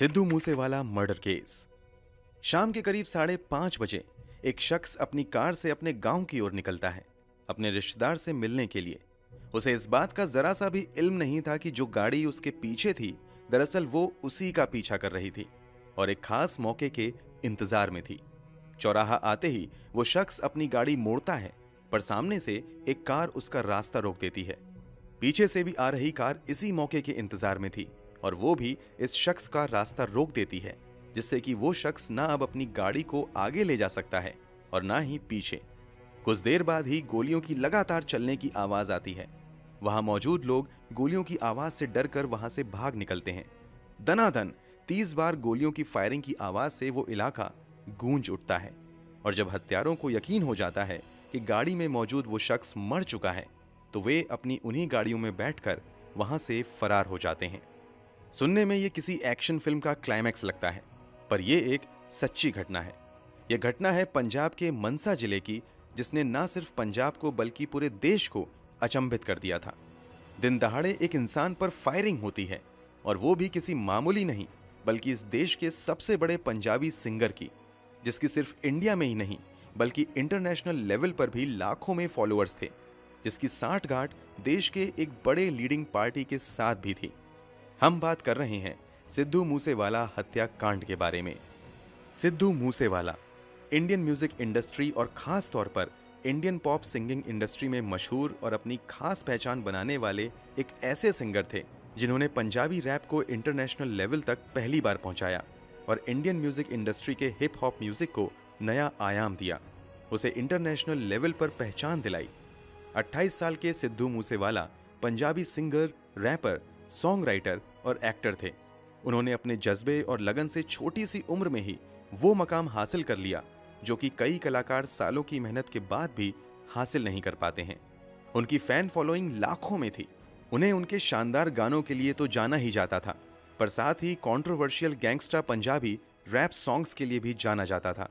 Sidhu Moosewala murder case. शाम के करीब 5:30 बजे एक शख्स अपनी कार से अपने गांव की ओर निकलता है, अपने रिश्तेदार से मिलने के लिए। उसे इस बात का जरा सा भी इल्म नहीं था कि जो गाड़ी उसके पीछे थी दरअसल वो उसी का पीछा कर रही थी और एक खास मौके के इंतजार में थी। चौराहा आते ही वो शख्स अपनी गाड़ी मोड़ता है, पर सामने से एक कार उसका रास्ता रोक देती है। पीछे से भी आ रही कार इसी मौके के इंतजार में थी और वो भी इस शख्स का रास्ता रोक देती है, जिससे कि वो शख्स ना अब अपनी गाड़ी को आगे ले जा सकता है और ना ही पीछे। कुछ देर बाद ही गोलियों की लगातार चलने की आवाज आती है। वहां मौजूद लोग गोलियों की आवाज से डरकर वहां से भाग निकलते हैं। दनादन 30 बार गोलियों की फायरिंग की आवाज से वो इलाका गूंज उठता है और जब हत्यारों को यकीन हो जाता है कि गाड़ी में मौजूद वो शख्स मर चुका है, तो वे अपनी उन्हीं गाड़ियों में बैठकर वहां से फरार हो जाते हैं। सुनने में ये किसी एक्शन फिल्म का क्लाइमैक्स लगता है, पर यह एक सच्ची घटना है। यह घटना है पंजाब के मनसा जिले की, जिसने ना सिर्फ पंजाब को बल्कि पूरे देश को अचंभित कर दिया था। दिन दहाड़े एक इंसान पर फायरिंग होती है और वो भी किसी मामूली नहीं बल्कि इस देश के सबसे बड़े पंजाबी सिंगर की, जिसकी सिर्फ इंडिया में ही नहीं बल्कि इंटरनेशनल लेवल पर भी लाखों में फॉलोअर्स थे, जिसकी सांठगांठ देश के एक बड़े लीडिंग पार्टी के साथ भी थी। हम बात कर रहे हैं सिद्धू मूसेवाला हत्याकांड के बारे में। Sidhu Moosewala Indian music industry और खास तौर पर इंडियन पॉप सिंगिंग इंडस्ट्री में मशहूर और अपनी खास पहचान बनाने वाले एक ऐसे सिंगर थे जिन्होंने पंजाबी रैप को इंटरनेशनल लेवल तक पहली बार पहुंचाया और इंडियन म्यूजिक इंडस्ट्री के हिप हॉप म्यूजिक को नया आयाम दिया, उसे इंटरनेशनल लेवल पर पहचान दिलाई। 28 साल के Sidhu Moosewala Punjabi singer, rapper, song writer और एक्टर थे। उन्होंने अपने जज्बे और लगन से छोटी सी उम्र में ही वो मकाम हासिल कर लिया जो कि कई कलाकार सालों की मेहनत के बाद भी हासिल नहीं कर पाते हैं। उनकी फैन फॉलोइंग लाखों में थी। उन्हें उनके शानदार गानों के लिए तो जाना ही जाता था, पर साथ ही controversial gangsta Punjabi rap songs के लिए भी जाना जाता था,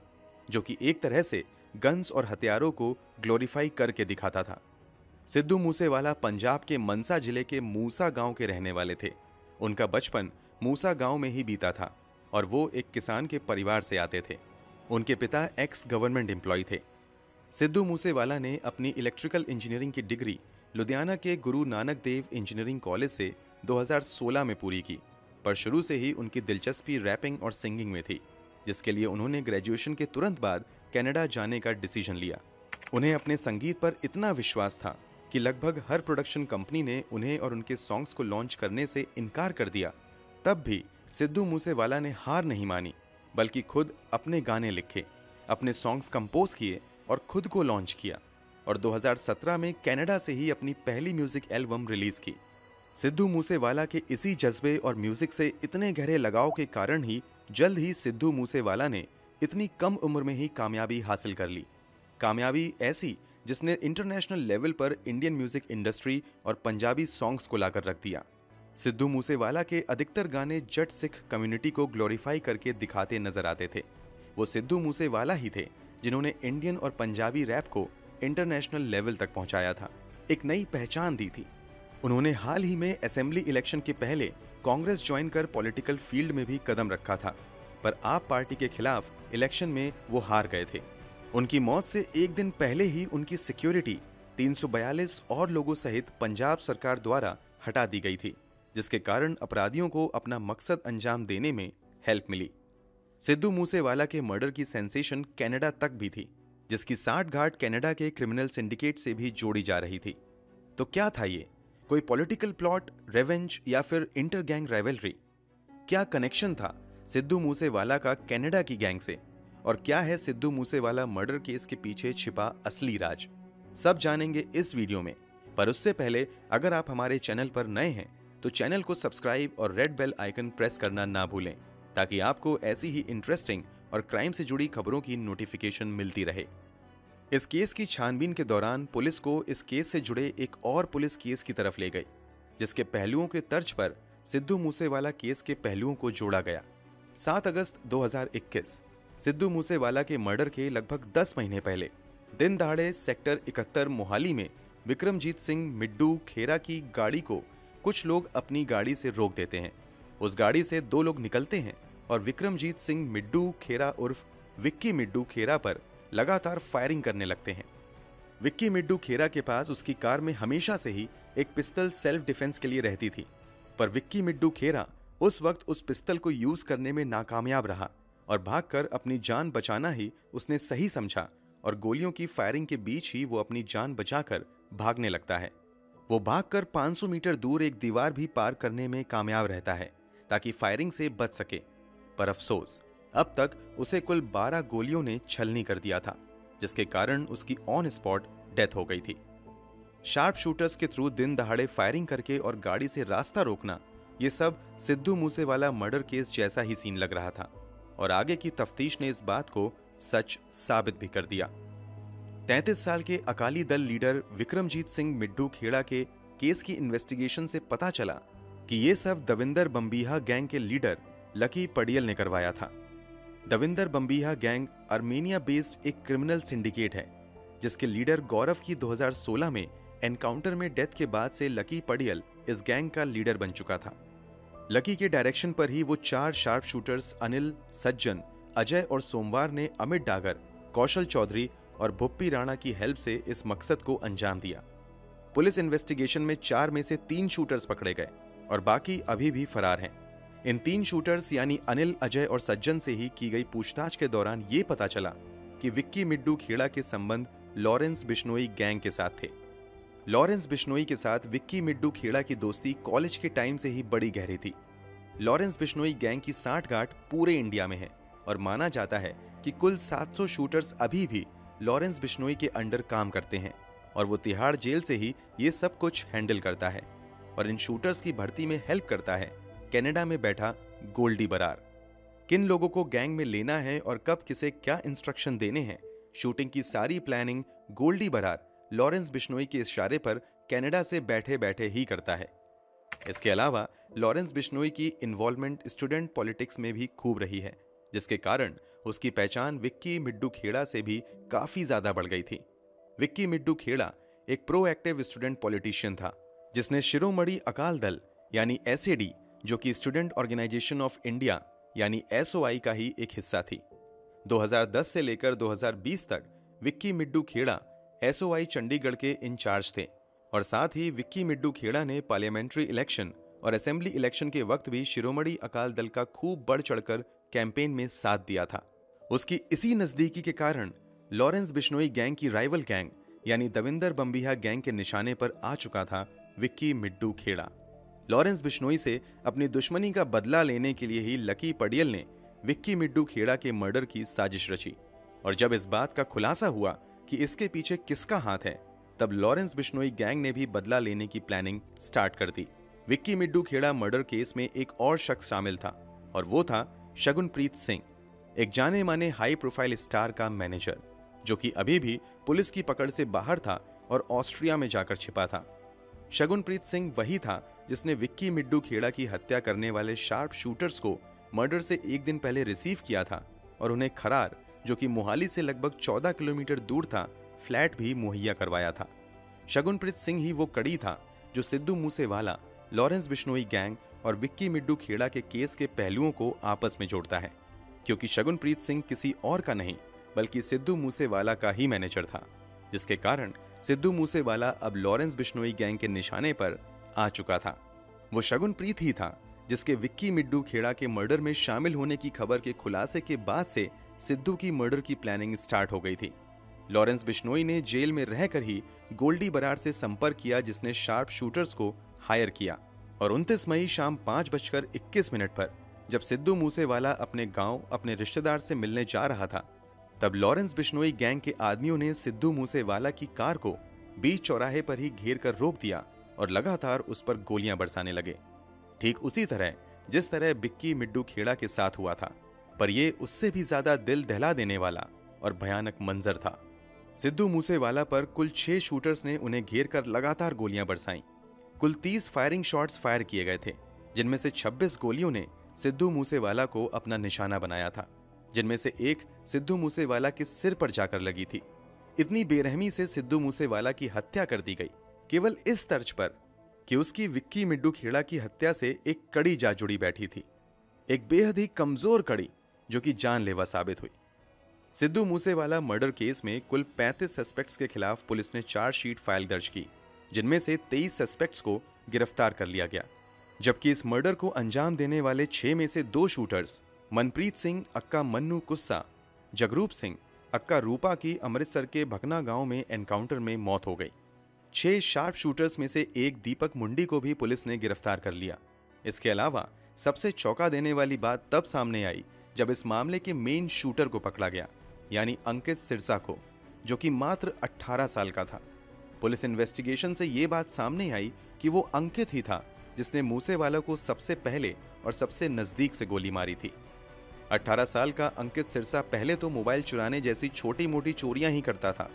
जो कि एक तरह से गन्स और हथियारों को ग्लोरीफाई करके दिखाता था। सिद्धू मूसेवाला पंजाब के मनसा जिले के मूसा गांव के रहने वाले थे। उनका बचपन मूसा गांव में ही बीता था और वो एक किसान के परिवार से आते थे। उनके पिता एक्स गवर्नमेंट एम्प्लॉय थे। सिद्धू मूसेवाला ने अपनी इलेक्ट्रिकल इंजीनियरिंग की डिग्री लुधियाना के गुरु नानक देव इंजीनियरिंग कॉलेज से 2016 में पूरी की, पर शुरू से ही उनकी दिलचस्पी रैपिंग और सिंगिंग में थी, जिसके लिए उन्होंने ग्रेजुएशन के तुरंत बाद कनाडा जाने का डिसीजन लिया। उन्हें अपने संगीत पर इतना विश्वास था कि लगभग हर प्रोडक्शन कंपनी ने उन्हें और उनके सॉन्ग्स को लॉन्च करने से इनकार कर दिया। तब भी सिद्धू मूसेवाला ने हार नहीं मानी, बल्कि खुद अपने गाने लिखे, अपने सॉन्ग्स कंपोज किए और खुद को लॉन्च किया और 2017 में कनाडा से ही अपनी पहली म्यूजिक एल्बम रिलीज की। सिद्धू मूसेवाला के इसी जज्बे और म्यूजिक से इतने गहरे लगाव के कारण ही जल्द ही सिद्धू मूसेवाला ने इतनी कम उम्र में ही कामयाबी हासिल कर ली। कामयाबी ऐसी जिसने इंटरनेशनल लेवल पर इंडियन म्यूजिक इंडस्ट्री और पंजाबी सॉन्ग्स को लाकर रख दिया। सिद्धू मूसेवाला के अधिकतर गाने जट सिख कम्युनिटी को ग्लोरीफाई करके दिखाते नजर आते थे। वो सिद्धू मूसेवाला ही थे जिन्होंने इंडियन और पंजाबी रैप को इंटरनेशनल लेवल तक पहुंचाया था, एक नई पहचान दी थी। उन्होंने हाल ही में असेंबली इलेक्शन के पहले कांग्रेस ज्वाइन कर पॉलिटिकल फील्ड में भी कदम रखा था, पर आप पार्टी के खिलाफ इलेक्शन में वो हार गए थे। उनकी मौत से एक दिन पहले ही उनकी सिक्योरिटी 342 और लोगों सहित पंजाब सरकार द्वारा हटा दी गई थी, जिसके कारण अपराधियों को अपना मकसद अंजाम देने में हेल्प मिली। सिद्धू मूसेवाला के मर्डर की सेंसेशन कनाडा तक भी थी, जिसकी सांठगांठ कनाडा के क्रिमिनल सिंडिकेट से भी जोड़ी जा रही थी। तो क्या था ये? कोई पॉलिटिकल प्लॉट, रेवेंज या फिर इंटर गैंग राइवलरी? क्या कनेक्शन था सिद्धू मूसेवाला का कनाडा की गैंग से? और क्या है सिद्धू मूसेवाला मर्डर केस के पीछे छिपा असली राज? सब जानेंगे इस वीडियो में, पर उससे पहले अगर आप हमारे चैनल पर नए हैं तो चैनल को सब्सक्राइब और रेड बेल आइकन प्रेस करना ना भूलें, ताकि आपको ऐसी ही इंटरेस्टिंग और क्राइम से जुड़ी खबरों की नोटिफिकेशन मिलती रहे। इस केस की छानबीन के दौरान पुलिस को इस केस से जुड़े एक और पुलिस केस की तरफ ले गई, जिसके पहलुओं के तर्ज पर सिद्धू मूसेवाला केस के पहलुओं को जोड़ा गया। 7 अगस्त 2021 सिद्धू मूसेवाला के मर्डर के लगभग 10 महीने पहले दिन दहाड़े सेक्टर 71 मोहाली में विक्रमजीत सिंह मिड्डू खेरा की गाड़ी को कुछ लोग अपनी गाड़ी से रोक देते हैं उस गाड़ी से दो लोग निकलते हैं और विक्रमजीत सिंह मिड्डू खेरा उर्फ विक्की मिड्डू खेरा पर लगातार फायरिंग करने लगते हैं। विक्की मिड्डू खेरा के पास उसकी कार में हमेशा से ही एक पिस्टल सेल्फ डिफेंस के लिए रहती थी, पर विक्की मिड्डू खेरा उस वक्त उस पिस्टल को यूज करने में नाकामयाब रहा और भागकर अपनी जान बचाना ही उसने सही समझा और गोलियों की फायरिंग के बीच ही वो अपनी जान बचाकर भागने लगता है। वो भागकर 500 मीटर दूर एक दीवार भी पार करने में कामयाब रहता है ताकि फायरिंग से बच सके, पर अफसोस अब तक उसे कुल 12 गोलियों ने छलनी कर दिया था, जिसके कारण उसकी ऑन स्पॉट डेथ हो गई थी। शार्प शूटर्स के थ्रू दिन दहाड़े फायरिंग करके और गाड़ी से रास्ता रोकना, ये सब सिद्धू मूसेवाला मर्डर केस जैसा ही सीन लग रहा था और आगे की तफ्तीश ने इस बात को सच साबित भी कर दिया। 33 साल के अकाली दल लीडर विक्रमजीत सिंह मिड्डू खेड़ा के केस की इन्वेस्टिगेशन से पता चला कि ये सब दविंदर बम्बीहा गैंग के लीडर लकी पडियल ने करवाया था। Davinder Bambiha gang Armenia based एक क्रिमिनल सिंडिकेट है, जिसके लीडर गौरव की 2016 में एनकाउंटर में डेथ के बाद से लकी पडियल इस गैंग का लीडर बन चुका था। लकी के डायरेक्शन पर ही वो 4 शार्प शूटर्स अनिल, सज्जन, अजय और सोमवार ने अमित डागर, कौशल चौधरी और भुप्पी राणा की हेल्प से इस मकसद को अंजाम दिया। पुलिस इन्वेस्टिगेशन में 4 में से 3 शूटर्स पकड़े गए और बाकी अभी भी फरार हैं। इन 3 शूटर्स यानी अनिल, अजय और सज्जन से ही की गई पूछताछ के दौरान ये पता चला कि विक्की मिड्डू खेड़ा के संबंध लॉरेंस बिश्नोई गैंग के साथ थे। लॉरेंस बिश्नोई के साथ विक्की मिड्डू खेड़ा की दोस्ती कॉलेज के टाइम से ही बड़ी गहरी थी। लॉरेंस बिश्नोई गैंग की सांठगांठ पूरे इंडिया में है और माना जाता है कि कुल 700 शूटर्स अभी भी लॉरेंस बिश्नोई के अंडर काम करते हैं और वो तिहाड़ जेल से ही ये सब कुछ हैंडल करता है और इन शूटर्स की भर्ती में हेल्प करता है कनाडा में बैठा गोल्डी बरार। किन लोगों को गैंग में लेना है और कब किसे क्या इंस्ट्रक्शन देने हैं, शूटिंग की सारी प्लानिंग गोल्डी बरार लॉरेंस बिश्नोई के इशारे पर कनाडा से बैठे बैठे ही करता है। इसके अलावा लॉरेंस बिश्नोई की इन्वॉल्वमेंट स्टूडेंट पॉलिटिक्स में भी खूब रही है, जिसके कारण उसकी पहचान विक्की मिड्डू खेड़ा से भी काफी ज्यादा बढ़ गई थी। विक्की मिड्डू खेड़ा एक प्रोएक्टिव स्टूडेंट पॉलिटिशियन था, जिसने शिरोमणि अकाल दल यानी एसएडी, जो कि स्टूडेंट ऑर्गेनाइजेशन ऑफ इंडिया यानी एसओआई का ही एक हिस्सा थी। 2010 से लेकर 2020 तक विक्की मिड्डू खेड़ा एसओआई चंडीगढ़ के इंचार्ज थे और साथ ही विक्की मिड्डू खेड़ा ने पार्लियामेंट्री इलेक्शन और असेंबली इलेक्शन के वक्त भी शिरोमणि अकाल दल का खूब बढ़ चढ़कर कैंपेन में साथ दिया था। उसकी इसी नजदीकी के कारण लॉरेंस बिश्नोई गैंग की राइवल गैंग यानी दविंदर बम्बीहा गैंग के निशाने पर आ चुका था विक्की मिड्डू खेड़ा। लॉरेंस बिश्नोई से अपनी दुश्मनी का बदला लेने के लिए ही लकी पडियल ने विक्की मिड्डू खेड़ा के मर्डर की साजिश रची और जब इस बात का खुलासा हुआ कि इसके पीछे किसका हाथ है, तब लॉरेंस बिश्नोई गैंग ने भी बदला लेने की प्लानिंग स्टार्ट कर दी। विक्की मिड्डू खेड़ा मर्डर केस में एक और शख्स शामिल था और वो था शगुनप्रीत सिंह, एक जाने माने हाई प्रोफाइल स्टार का मैनेजर, जो कि अभी भी पुलिस की पकड़ से बाहर था और ऑस्ट्रिया में जाकर छिपा था। शगुनप्रीत सिंह वही था जिसने विक्की मिड्डू खेड़ा की हत्या करने वाले शार्प शूटर्स को मर्डर से एक दिन पहले रिसीव किया था और उन्हें खरार, जो कि मोहाली से लगभग 14 किलोमीटर दूर था, फ्लैट भी मुहैया करवाया था। शगुनप्रीत सिंह ही वो कड़ी था जो सिद्धू मूसेवाला, लॉरेंस बिश्नोई गैंग और विक्की मिड्डू खेड़ा के केस के पहलुओं को आपस में जोड़ता है, क्योंकि शगुनप्रीत सिंह किसी और का नहीं बल्कि सिद्धू मूसेवाला का ही मैनेजर था, जिसके कारण सिद्धू मूसेवाला अब लॉरेंस बिश्नोई गैंग के निशाने पर आ चुका था। वो शगुनप्रीत ही था जिसके विक्की मिड्डू खेड़ा के मर्डर में शामिल होने की खबर के खुलासे के बाद से सिद्धू की मर्डर की प्लानिंग स्टार्ट हो गई थी। लॉरेंस बिश्नोई ने जेल में रहकर ही गोल्डी बरार से संपर्क किया, जिसने शार्प शूटर्स को हायर किया और 29 मई शाम 5:21 पर जब सिद्धू मूसेवाला अपने गांव अपने रिश्तेदार से मिलने जा रहा था, तब लॉरेंस बिश्नोई गैंग के आदमियों ने सिद्धू मूसेवाला की कार को बीच चौराहे पर ही घेर कर रोक दिया और लगातार उस पर गोलियां बरसाने लगे, ठीक उसी तरह जिस तरह विक्की मिड्डू खेड़ा के साथ हुआ था। पर यह उससे भी ज्यादा दिल दहला देने वाला और भयानक मंजर था। सिद्धू मूसेवाला पर कुल 6 शूटर्स ने उन्हें घेर कर लगातार गोलियां बरसाईं। कुल 30 फायरिंग शॉट्स फायर किए गए थे, जिनमें से 26 गोलियों ने सिद्धू मूसेवाला को अपना निशाना बनाया था, जिनमें से एक सिद्धू मूसेवाला के सिर पर जाकर लगी थी। इतनी बेरहमी से सिद्धू मूसेवाला की हत्या कर दी गई, केवल इस तर्ज पर कि उसकी विक्की मिड्डू खेड़ा की हत्या से एक कड़ी जा जुड़ी बैठी थी, एक बेहद ही कमजोर कड़ी जो कि जानलेवा साबित हुई। सिद्धू मूसेवाला मर्डर केस में कुल 35 सस्पेक्ट्स के खिलाफ पुलिस ने चार्जशीट फाइल दर्ज की, जिनमें से 23 सस्पेक्ट्स को गिरफ्तार कर लिया गया। जबकि इस मर्डर को अंजाम देने वाले 6 में से 2 शूटर्स मनप्रीत सिंह अक्का मन्नू कुस्सा, जगरूप सिंह अक्का रूपा की अमृतसर के भकना गांव में एनकाउंटर में मौत हो गई। 6 शार्प शूटर्स में से एक दीपक मुंडी को भी पुलिस ने गिरफ्तार कर लिया। इसके अलावा सबसे चौंका देने वाली बात तब सामने आई जब इस मामले के मेन शूटर को पकड़ा गया, यानी अंकित सिरसा को, जो कि मात्र 18 साल का था। पुलिस इन्वेस्टिगेशन से यह बात सामने आई कि वो अंकित ही था जिसने मूसेवाला को सबसे पहले और सबसे नजदीक से गोली मारी थी। 18 साल का अंकित सिरसा पहले तो मोबाइल चुराने जैसी छोटी मोटी चोरियां ही करता था,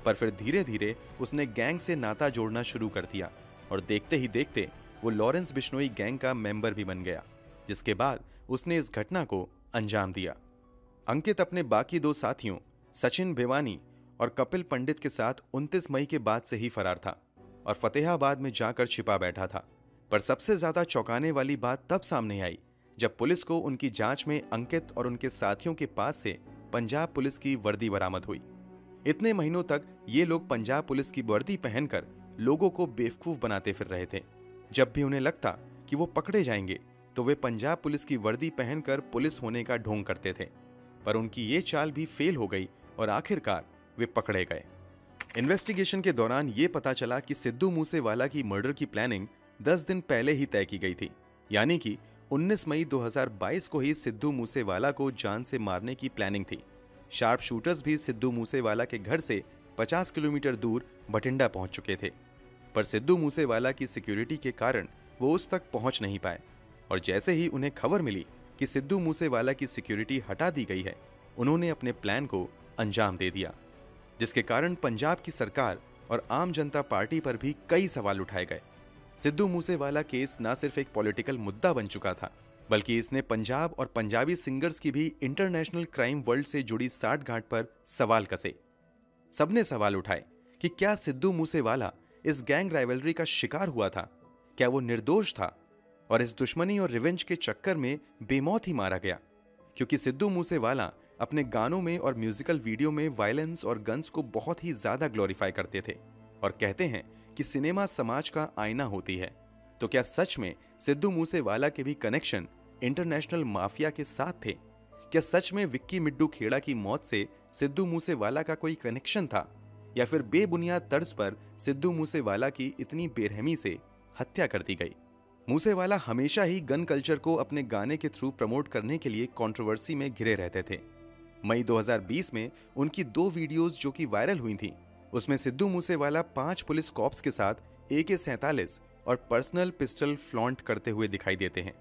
पर फिर धीरे धीरे उसने गैंग से नाता जोड़ना शुरू कर दिया और देखते ही देखते वो लॉरेंस बिश्नोई गैंग का मेंबर भी बन गया, जिसके बाद उसने इस घटना को अंजाम दिया। अंकित अपने बाकी 2 साथियों सचिन भिवानी और कपिल पंडित के साथ 29 मई के बाद से ही फरार था और फतेहाबाद में जाकर छिपा बैठा था। पर सबसे ज्यादा चौंकाने वाली बात तब सामने आई जब पुलिस को उनकी जांच में अंकित और उनके साथियों के पास से पंजाब पुलिस की वर्दी बरामद हुई। इतने महीनों तक ये लोग पंजाब पुलिस की वर्दी पहनकर लोगों को बेवकूफ बनाते फिर रहे थे। जब भी उन्हें लगता कि वो पकड़े जाएंगे तो वे पंजाब पुलिस की वर्दी पहनकर पुलिस होने का ढोंग करते थे, पर उनकी ये चाल भी फेल हो गई और आखिरकार वे पकड़े गए। इन्वेस्टिगेशन के दौरान ये पता चला कि सिद्धू मूसेवाला की मर्डर की प्लानिंग 10 दिन पहले ही तय की गई थी, यानी कि 19 मई 2022 को ही सिद्धू मूसेवाला को जान से मारने की प्लानिंग थी। शार्प शूटर्स भी सिद्धू मूसेवाला के घर से 50 किलोमीटर दूर बठिंडा पहुंच चुके थे, पर सिद्धू मूसेवाला की सिक्योरिटी के कारण वो उस तक पहुंच नहीं पाए और जैसे ही उन्हें खबर मिली कि सिद्धू मूसेवाला की सिक्योरिटी हटा दी गई है, उन्होंने अपने प्लान को अंजाम दे दिया, जिसके कारण पंजाब की सरकार और आम जनता पार्टी पर भी कई सवाल उठाए गए। सिद्धू मूसेवाला केस न सिर्फ एक पॉलिटिकल मुद्दा बन चुका था, बल्कि इसने पंजाब और पंजाबी सिंगर्स की भी इंटरनेशनल क्राइम वर्ल्ड से जुड़ी साठगांठ पर सवाल कसे। सबने सवाल उठाए कि क्या सिद्धू मूसेवाला इस गैंग राइवलरी का शिकार हुआ था? क्या वो निर्दोष था और इस दुश्मनी और रिवेंज के चक्कर में बेमौत ही मारा गया? क्योंकि सिद्धू मूसेवाला अपने गानों में और म्यूजिकल वीडियो में वायलेंस और गन्स को बहुत ही ज्यादा ग्लोरीफाई करते थे और कहते हैं कि सिनेमा समाज का आईना होती है। तो क्या सच में सिद्धू मूसेवाला के भी कनेक्शन इंटरनेशनल माफिया के साथ थे? क्या सच में विक्की मिड्डू खेड़ा की मौत से सिद्धू मूसेवाला का कोई कनेक्शन था, या फिर बेबुनियाद तर्ज पर सिद्धू मूसेवाला की इतनी बेरहमी से हत्या कर दी गई? मूसेवाला हमेशा ही गन कल्चर को अपने गाने के थ्रू प्रमोट करने के लिए कंट्रोवर्सी में घिरे रहते थे। मई 2020 में उनकी 2 वीडियोस जो कि वायरल हुई थी, उसमें सिद्धू मूसेवाला 5 पुलिस कॉप्स के साथ AK-47 और पर्सनल पिस्टल फ्लॉन्ट करते हुए दिखाई देते हैं,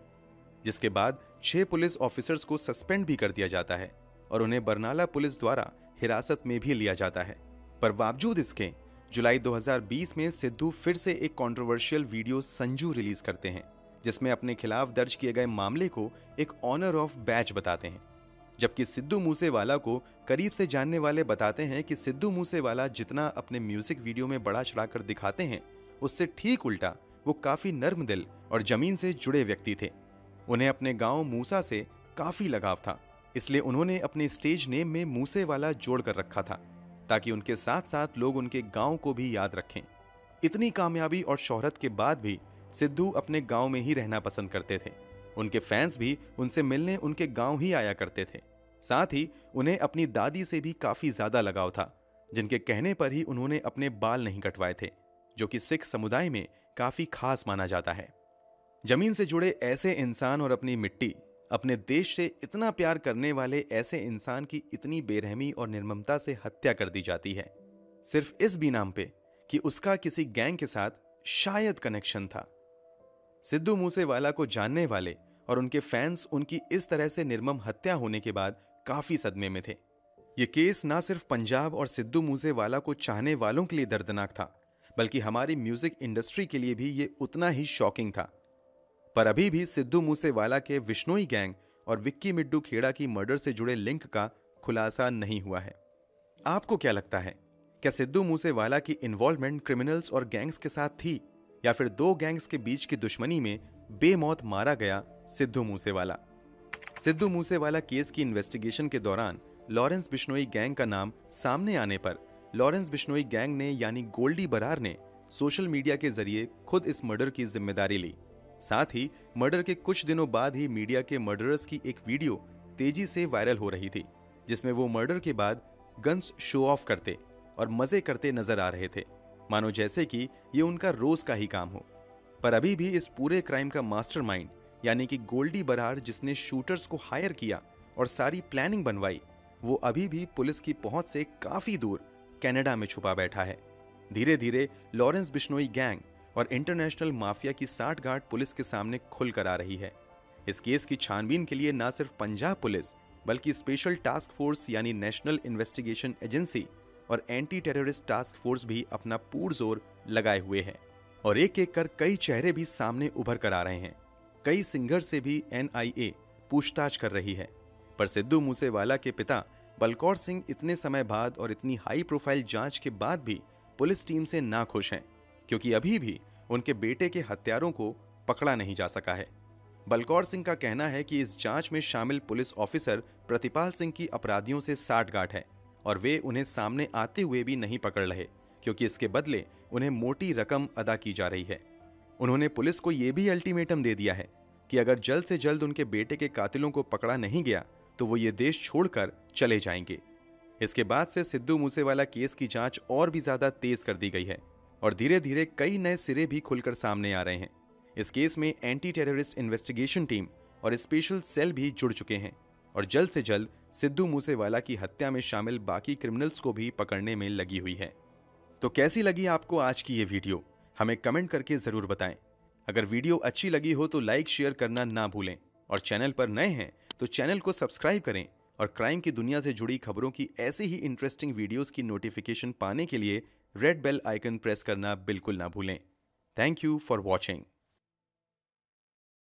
जिसके बाद 6 पुलिस ऑफिसर्स को सस्पेंड भी कर दिया जाता है और उन्हें बरनाला पुलिस द्वारा हिरासत में भी लिया जाता है। पर बावजूद इसके जुलाई 2020 में सिद्धू फिर से एक कंट्रोवर्शियल वीडियो संजू रिलीज करते हैं, जिसमें अपने खिलाफ दर्ज किए गए मामले को एक ऑनर ऑफ बैच बताते हैं। जबकि सिद्धू मूसेवाला को करीब से जानने वाले बताते हैं कि सिद्धू मूसेवाला जितना अपने म्यूजिक वीडियो में बड़ा चढ़ाकर दिखाते हैं, उससे ठीक उल्टा वो काफी नर्म दिल और जमीन से जुड़े व्यक्ति थे। उन्हें अपने गांव मूसा से काफी लगाव था, इसलिए उन्होंने अपने स्टेज नेम में मूसेवाला जोड़ कर रखा था, ताकि उनके साथ साथ लोग उनके गांव को भी याद रखें। इतनी कामयाबी और शोहरत के बाद भी सिद्धू अपने गांव में ही रहना पसंद करते थे। उनके फैंस भी उनसे मिलने उनके गांव ही आया करते थे। साथ ही उन्हें अपनी दादी से भी काफी ज्यादा लगाव था, जिनके कहने पर ही उन्होंने अपने बाल नहीं कटवाए थे, जो कि सिख समुदाय में काफी खास माना जाता है। जमीन से जुड़े ऐसे इंसान और अपनी मिट्टी, अपने देश से इतना प्यार करने वाले ऐसे इंसान की इतनी बेरहमी और निर्ममता से हत्या कर दी जाती है, सिर्फ इस बिनाम पे कि उसका किसी गैंग के साथ शायद कनेक्शन था। सिद्धू मूसेवाला को जानने वाले और उनके फैंस उनकी इस तरह से निर्मम हत्या होने के बाद काफी सदमे में थे। ये केस ना सिर्फ पंजाब और सिद्धू मूसेवाला को चाहने वालों के लिए दर्दनाक था, बल्कि हमारी म्यूजिक इंडस्ट्री के लिए भी ये उतना ही शॉकिंग था। पर अभी भी सिद्धू मूसेवाला के विश्नोई गैंग और विक्की मिड्डू खेड़ा की मर्डर से जुड़े लिंक का खुलासा नहीं हुआ है। आपको क्या लगता है, क्या सिद्धू मूसेवाला की इन्वॉल्वमेंट क्रिमिनल्स और गैंग्स के साथ थी, या फिर दो गैंग्स के बीच की दुश्मनी में बेमौत मारा गया सिद्धू मूसेवाला। सिद्धू मूसेवाला केस की इन्वेस्टिगेशन के दौरान लॉरेंस बिश्नोई गैंग का नाम सामने आने पर लॉरेंस बिश्नोई गैंग ने यानी गोल्डी बरार ने सोशल मीडिया के जरिए खुद इस मर्डर की जिम्मेदारी ली। साथ ही मर्डर के कुछ दिनों बाद ही मीडिया के मर्डरर्स की एक वीडियो तेजी से वायरल हो रही थी, जिसमें वो मर्डर के बाद गन्स शो ऑफ करते और मजे करते नजर आ रहे थे, मानो जैसे कि ये उनका रोज का ही काम हो। पर अभी भी इस पूरे क्राइम का मास्टरमाइंड यानी कि गोल्डी बरार, जिसने शूटर्स को हायर किया और सारी प्लानिंग बनवाई, वो अभी भी पुलिस की पहुंच से काफी दूर कनाडा में छुपा बैठा है। धीरे धीरे लॉरेंस बिश्नोई गैंग और इंटरनेशनल माफिया की साठगांठ पुलिस के सामने खुल कर आ रही है। इस केस की छानबीन के लिए न सिर्फ पंजाब पुलिस बल्कि स्पेशल टास्क फोर्स यानी नेशनल इन्वेस्टिगेशन एजेंसी और एंटी टेररिस्ट टास्क फोर्स भी अपना पुरजोर लगाए हुए हैं और एक एक कर कई चेहरे भी सामने उभर कर आ रहे हैं। कई सिंगर से भी NIA पूछताछ कर रही है। पर सिद्धू मूसेवाला के पिता बलकौर सिंह इतने समय बाद और इतनी हाई प्रोफाइल जांच के बाद भी पुलिस टीम से नाखुश हैं, क्योंकि अभी भी उनके बेटे के हत्यारों को पकड़ा नहीं जा सका है। बलकौर सिंह का कहना है कि इस जांच में शामिल पुलिस ऑफिसर प्रतिपाल सिंह की अपराधियों से साठगांठ है और वे उन्हें सामने आते हुए भी नहीं पकड़ रहे, क्योंकि इसके बदले उन्हें मोटी रकम अदा की जा रही है। उन्होंने पुलिस को यह भी अल्टीमेटम दे दिया है कि अगर जल्द से जल्द उनके बेटे के कातिलों को पकड़ा नहीं गया तो वो ये देश छोड़कर चले जाएंगे। इसके बाद से सिद्धू मूसेवाला केस की जांच और भी ज्यादा तेज कर दी गई है और धीरे धीरे कई नए सिरे भी खुलकर सामने आ रहे हैं। इस केस में एंटी टेररिस्ट इन्वेस्टिगेशन टीम और स्पेशल सेल भी जुड़ चुके हैं और जल्द से जल्द सिद्धू मूसेवाला की हत्या में शामिल बाकी क्रिमिनल्स को भी पकड़ने में लगी हुई है। तो कैसी लगी आपको आज की ये वीडियो, हमें कमेंट करके जरूर बताएं। अगर वीडियो अच्छी लगी हो तो लाइक शेयर करना ना भूलें और चैनल पर नए हैं तो चैनल को सब्सक्राइब करें और क्राइम की दुनिया से जुड़ी खबरों की ऐसे ही इंटरेस्टिंग वीडियोस की नोटिफिकेशन पाने के लिए रेड बेल आइकन प्रेस करना बिल्कुल ना भूलें। Thank you for watching.